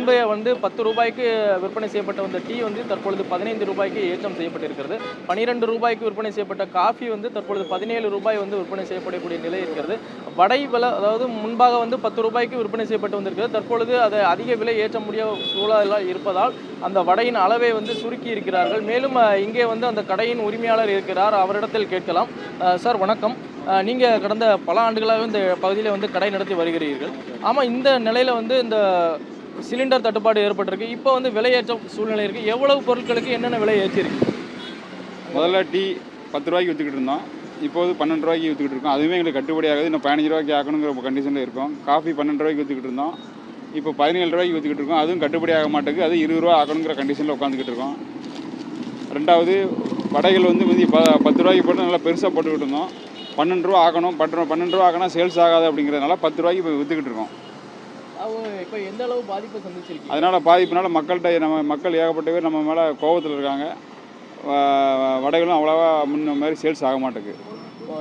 முன்பே வந்து 10 ரூபாய்க்கு விற்பனை செய்யப்பட்ட வந்த டீ வந்து தற்பொழுது 15 ரூபாய்க்கு ஏற்றம் செய்யப்பட்டிருக்கிறது. 12 ரூபாய்க்கு விற்பனை செய்யப்பட்ட காஃபி வந்து தற்பொழுது 17 ரூபாய் வந்து விற்பனை செய்யப்படக்கூடிய நிலை இருக்கிறது. வடை விலை அதாவது முன்பாக வந்து 10 ரூபாய்க்கு விற்பனை செய்யப்பட்டு வந்திருக்கிறது. தற்பொழுது அதை அதிக விலை ஏற்ற முடிய சூழலாக இருப்பதால் அந்த வடையின் அளவை வந்து சுருக்கி இருக்கிறார்கள். மேலும் இங்கே வந்து அந்த கடையின் உரிமையாளர் இருக்கிறார், அவரிடத்தில் கேட்கலாம். சார் வணக்கம். நீங்கள் கடந்த பல ஆண்டுகளாக இந்த பகுதியில் வந்து கடை நடத்தி வருகிறீர்கள். ஆமாம், இந்த நிலையில் வந்து இந்த சிலிண்டர் தட்டுப்பாடு ஏற்பட்டிருக்கு. இப்போ வந்து விலையேற்ற சூழ்நிலை இருக்குது. எவ்வளவு பொருட்களுக்கு என்னென்ன விலை ஏற்றிருக்கு? முதல்ல டீ 10 ரூபாய்க்கு விற்றுக்கிட்டு இருந்தோம். இப்போது 12 ரூபாய்க்கு விற்றுக்கிட்டு இருக்கோம். அதுவுமே எங்களுக்கு கட்டுப்படி ஆகுது. இன்னும் 15 ரூபாய்க்கு ஆக்கணுங்கிற கண்டிஷனில் இருக்கோம். காஃபி 12 ரூபாய்க்கு விற்றுக்கிட்டு இருந்தோம். இப்போ 17 ரூபாய்க்கு விற்றுக்கிட்டு இருக்கோம். அதுவும் கட்டுப்படி ஆக மாட்டேங்குது. அது 20 ரூபா ஆக்கணுங்கிற கண்டிஷனில் உட்காந்துக்கிட்டு இருக்கோம். ரெண்டாவது வடைகள் வந்து 10 ரூபாய்க்கு போட்டு நல்லா பெருசாக போட்டுக்கிட்டு இருந்தோம். 12 ரூபா ஆக்கணும். 12 ரூபா ஆக்கினா சேல்ஸ் ஆகாது அப்படிங்கிறதுனால 10 ரூபாய்க்கு இப்போ விற்றுக்கிட்டு இருக்கோம். இப்போ எந்த அளவு பாதிப்பை சந்திச்சிருக்கு? அதனால் பாதிப்புனால மக்கள் ஏகப்பட்ட பேர் நம்ம மேலே கோபத்தில் இருக்காங்க. வடைகளும் அவ்வளோவா முன்ன மாதிரி சேல்ஸ் ஆக மாட்டேங்குது.